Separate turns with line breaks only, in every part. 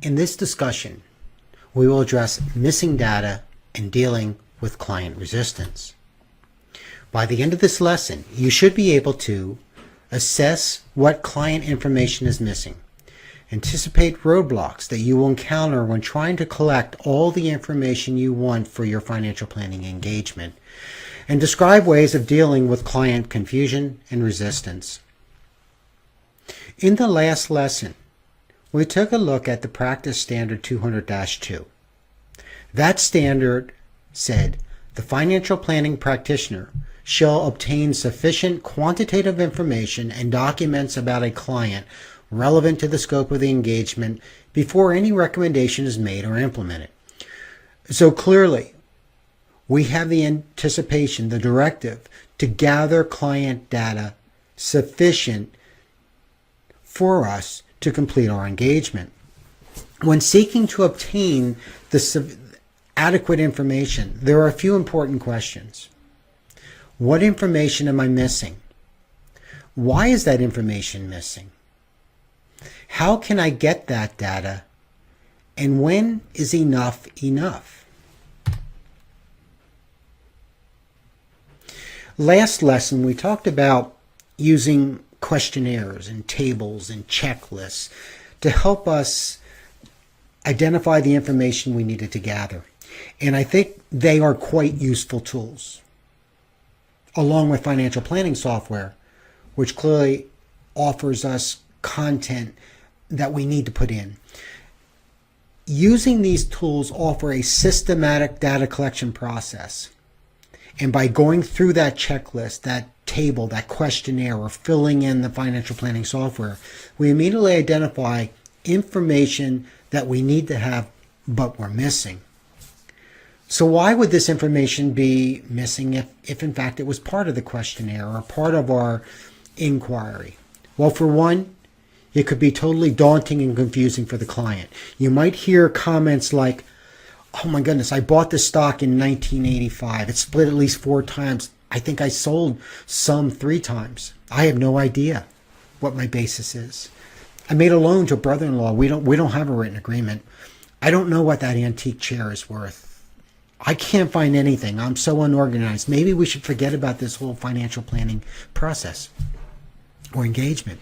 In this discussion, we will address missing data and dealing with client resistance. By the end of this lesson, you should be able to assess what client information is missing, anticipate roadblocks that you will encounter when trying to collect all the information you want for your financial planning engagement, and describe ways of dealing with client confusion and resistance. In the last lesson, we took a look at the Practice Standard 200-2. That standard said the financial planning practitioner shall obtain sufficient quantitative information and documents about a client relevant to the scope of the engagement before any recommendation is made or implemented. So clearly, we have the anticipation, the directive, to gather client data sufficient for us to complete our engagement. When seeking to obtain the adequate information, there are a few important questions. What information am I missing? Why is that information missing? How can I get that data? And when is enough enough? Last lesson, we talked about using questionnaires and tables and checklists to help us identify the information we needed to gather. And I think they are quite useful tools, along with financial planning software, which clearly offers us content that we need to put in. Using these tools offer a systematic data collection process. And by going through that checklist, that table, that questionnaire, or filling in the financial planning software, we immediately identify information that we need to have, but we're missing. So why would this information be missing if in fact it was part of the questionnaire or part of our inquiry? Well, for one, it could be totally daunting and confusing for the client. You might hear comments like, oh my goodness, I bought this stock in 1985. It split at least 4 times. I think I sold some 3 times. I have no idea what my basis is. I made a loan to a brother-in-law. We don't have a written agreement. I don't know what that antique chair is worth. I can't find anything. I'm so unorganized. Maybe we should forget about this whole financial planning process or engagement.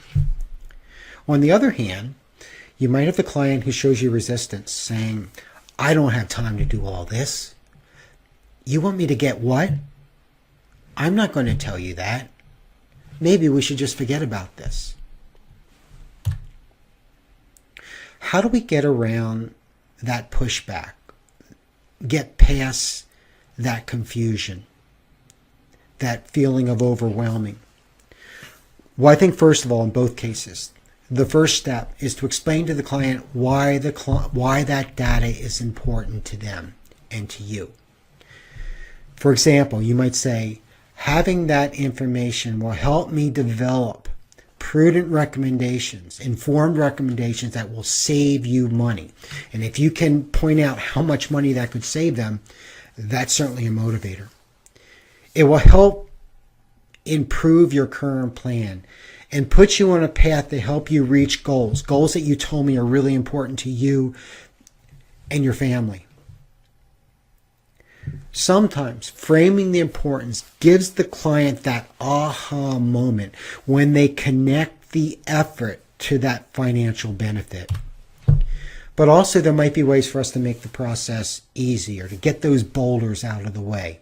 On the other hand, you might have the client who shows you resistance, saying, I don't have time to do all this. You want me to get what? I'm not going to tell you that. Maybe we should just forget about this. How do we get around that pushback? Get past that confusion, that feeling of overwhelming? Well, I think first of all, in both cases, the first step is to explain to the client why that data is important to them and to you. For example, you might say, having that information will help me develop prudent recommendations, informed recommendations that will save you money. And if you can point out how much money that could save them, that's certainly a motivator. It will help improve your current plan and put you on a path to help you reach goals that you told me are really important to you and your family. Sometimes framing the importance gives the client that aha moment when they connect the effort to that financial benefit. But also there might be ways for us to make the process easier, to get those boulders out of the way.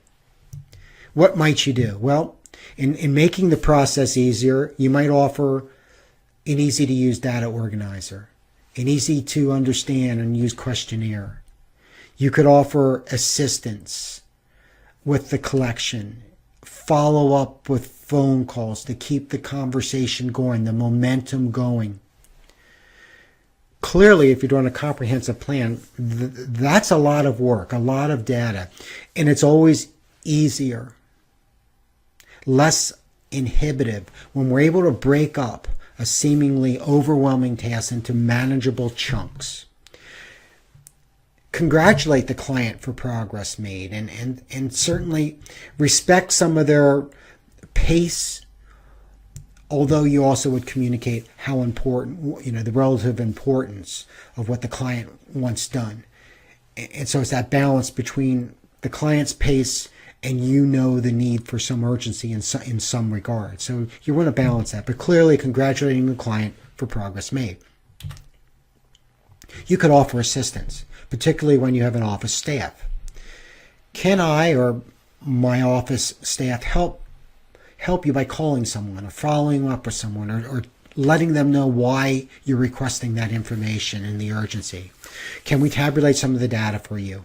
What might you do? Well, in making the process easier, you might offer an easy-to-use data organizer, an easy-to-understand and use questionnaire. You could offer assistance with the collection, follow up with phone calls to keep the conversation going, the momentum going. Clearly, if you're doing a comprehensive plan, that's a lot of work, a lot of data, and it's always easier, less inhibitive when we're able to break up a seemingly overwhelming task into manageable chunks. Congratulate the client for progress made and certainly respect some of their pace although you also would communicate how important, the relative importance of what the client wants done. And so it's that balance between the client's pace and the need for some urgency in some regard. So you want to balance that, but clearly congratulating the client for progress made. You could offer assistance, particularly when you have an office staff. Can I or my office staff help you by calling someone or following up with someone or letting them know why you're requesting that information and the urgency? Can we tabulate some of the data for you?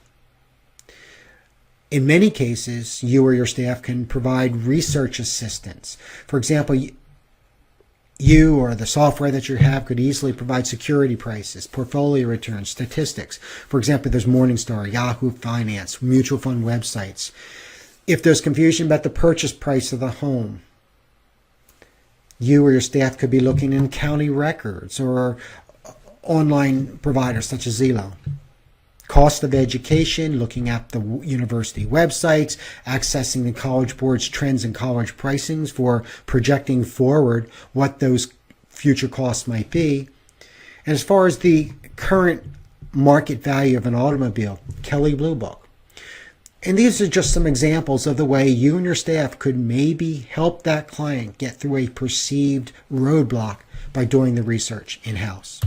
In many cases, you or your staff can provide research assistance. For example, you or the software that you have could easily provide security prices, portfolio returns, statistics. For example, there's Morningstar, Yahoo Finance, mutual fund websites. If there's confusion about the purchase price of the home, you or your staff could be looking in county records or online providers such as Zillow. Cost of education, looking at the university websites, accessing the College Board's trends and college pricings for projecting forward what those future costs might be. And as far as the current market value of an automobile, Kelley Blue Book. And these are just some examples of the way you and your staff could maybe help that client get through a perceived roadblock by doing the research in-house.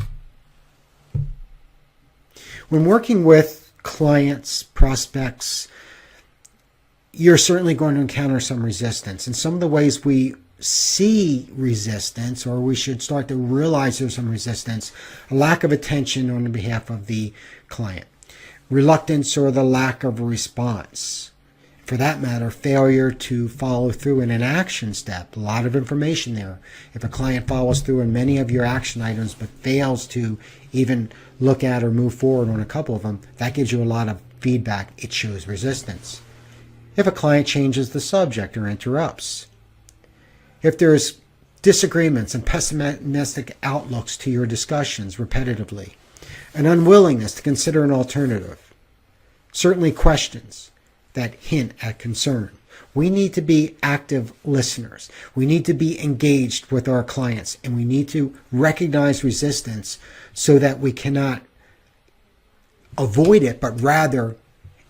When working with clients, prospects, you're certainly going to encounter some resistance. And some of the ways we see resistance, or we should start to realize there's some resistance, a lack of attention on behalf of the client, reluctance or the lack of response. For that matter, failure to follow through in an action step. A lot of information there. If a client follows through in many of your action items but fails to even look at or move forward on a couple of them, that gives you a lot of feedback. It shows resistance. If a client changes the subject or interrupts. If there's disagreements and pessimistic outlooks to your discussions repetitively. An unwillingness to consider an alternative. Certainly questions that hint at concern. We need to be active listeners. We need to be engaged with our clients, and we need to recognize resistance so that we cannot avoid it, but rather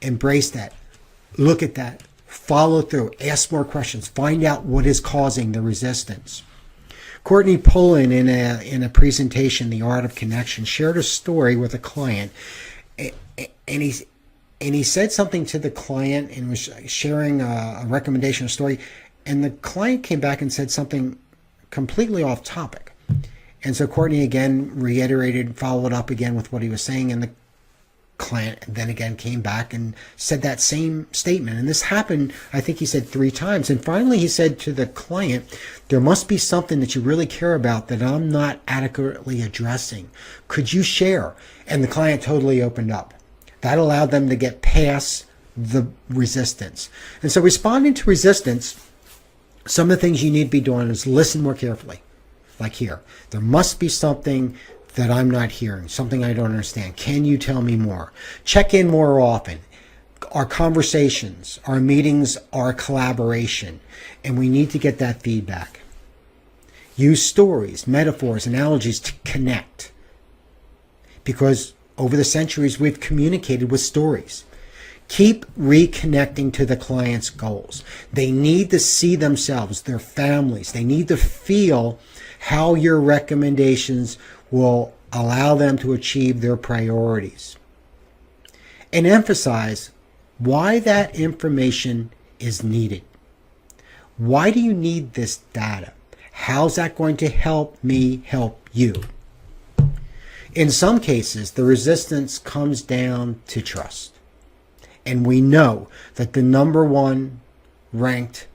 embrace that, look at that, follow through, ask more questions, find out what is causing the resistance. Courtney Pullen, in a presentation, The Art of Connection, shared a story with a client, and he said something to the client and was sharing a recommendation, a story, and the client came back and said something completely off topic. And so Courtney again reiterated, followed up again with what he was saying, and the client then again came back and said that same statement. And this happened, I think he said 3 times. And finally he said to the client, there must be something that you really care about that I'm not adequately addressing. Could you share? And the client totally opened up. That allowed them to get past the resistance. And so responding to resistance, some of the things you need to be doing is listen more carefully. Like here, there must be something that I'm not hearing, something I don't understand. Can you tell me more? Check in more often. Our conversations, our meetings are collaboration, and we need to get that feedback. Use stories, metaphors, analogies to connect. Because over the centuries, we've communicated with stories. Keep reconnecting to the client's goals. They need to see themselves, their families. They need to feel how your recommendations will allow them to achieve their priorities. And emphasize why that information is needed. Why do you need this data? How's that going to help me help you? In some cases, the resistance comes down to trust. And we know that the number one ranked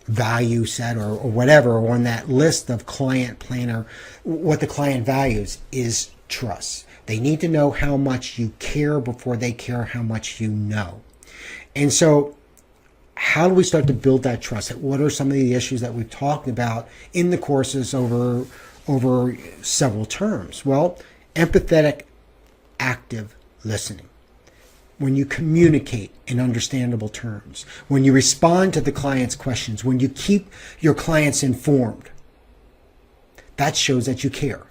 value set or whatever on that list of client planner, what the client values is trust. They need to know how much you care before they care how much you know. And so how do we start to build that trust? What are some of the issues that we've talked about in the courses over several terms? Well, empathetic, active listening. when you communicate in understandable terms, when you respond to the client's questions, when you keep your clients informed, that shows that you care.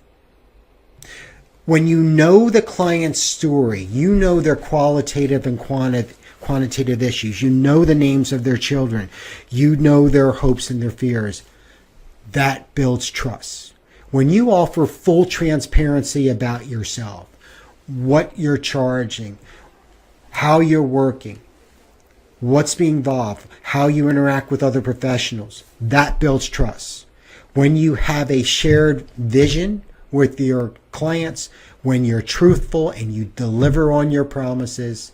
When you know the client's story, you know their qualitative and quantitative issues, you know the names of their children, you know their hopes and their fears, that builds trust. When you offer full transparency about yourself, what you're charging, how you're working, what's being involved, how you interact with other professionals, that builds trust. When you have a shared vision with your clients, when you're truthful and you deliver on your promises,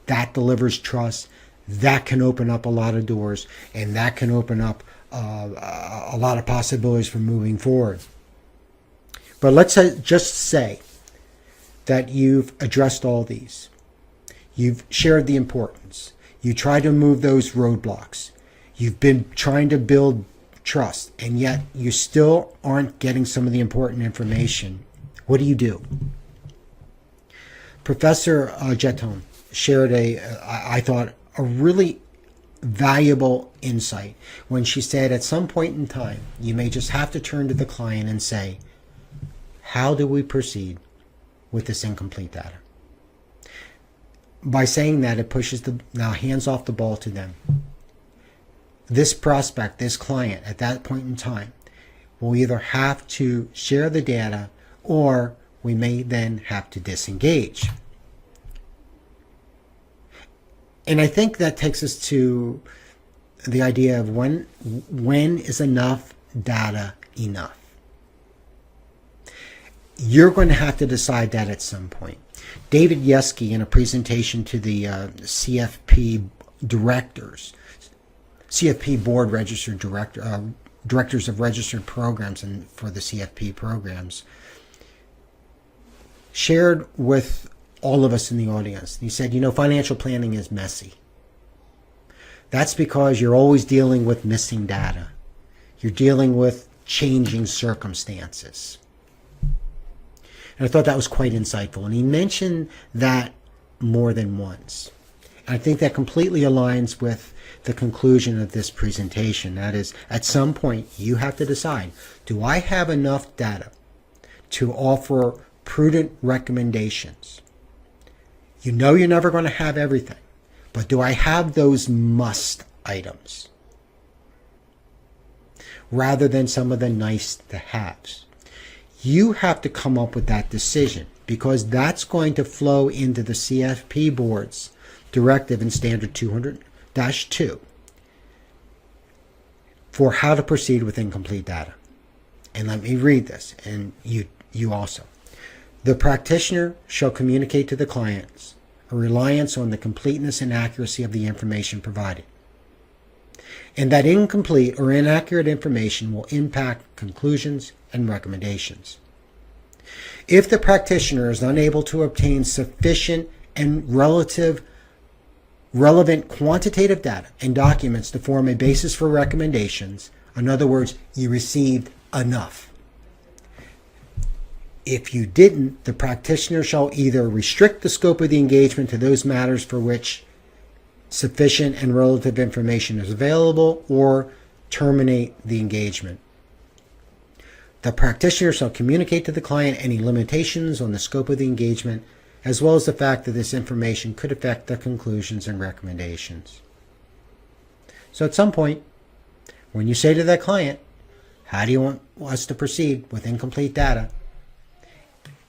that delivers trust. That can open up a lot of doors, and that can open up a lot of possibilities for moving forward. But let's just say that you've addressed all these. You've shared the importance. You try to move those roadblocks. You've been trying to build trust, and yet you still aren't getting some of the important information. What do? Professor Jetone shared I thought, a really valuable insight when she said at some point in time, you may just have to turn to the client and say, how do we proceed with this incomplete data? By saying that, it pushes now hands off the ball to them. This prospect, this client, at that point in time, will either have to share the data or we may then have to disengage. And I think that takes us to the idea of when is enough data enough? You're going to have to decide that at some point. David Yeske, in a presentation to the CFP directors, CFP board registered directors of registered programs and for the CFP programs, shared with all of us in the audience. He said, financial planning is messy. That's because you're always dealing with missing data. You're dealing with changing circumstances. And I thought that was quite insightful. And he mentioned that more than once. And I think that completely aligns with the conclusion of this presentation. That is, at some point, you have to decide, do I have enough data to offer prudent recommendations? You know you're never going to have everything, but do I have those must items rather than some of the nice to haves? You have to come up with that decision because that's going to flow into the CFP board's directive in Standard 200-2 for how to proceed with incomplete data. And let me read this, and you also. The practitioner shall communicate to the clients a reliance on the completeness and accuracy of the information provided, and that incomplete or inaccurate information will impact conclusions and recommendations. If the practitioner is unable to obtain sufficient and relevant quantitative data and documents to form a basis for recommendations, in other words, you received enough. If you didn't, the practitioner shall either restrict the scope of the engagement to those matters for which sufficient and relative information is available or terminate the engagement. The practitioner shall communicate to the client any limitations on the scope of the engagement, as well as the fact that this information could affect the conclusions and recommendations. So at some point, when you say to that client, how do you want us to proceed with incomplete data?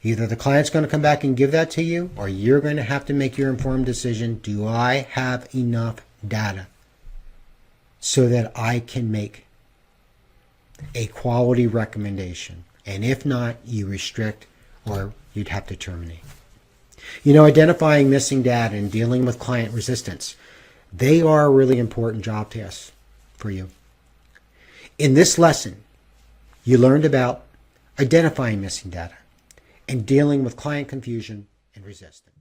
Either the client's going to come back and give that to you, or you're going to have to make your informed decision. Do I have enough data so that I can make a quality recommendation? And if not, you restrict or you'd have to terminate. Identifying missing data and dealing with client resistance, they are a really important job tasks for you. In this lesson, you learned about identifying missing data and dealing with client confusion and resistance.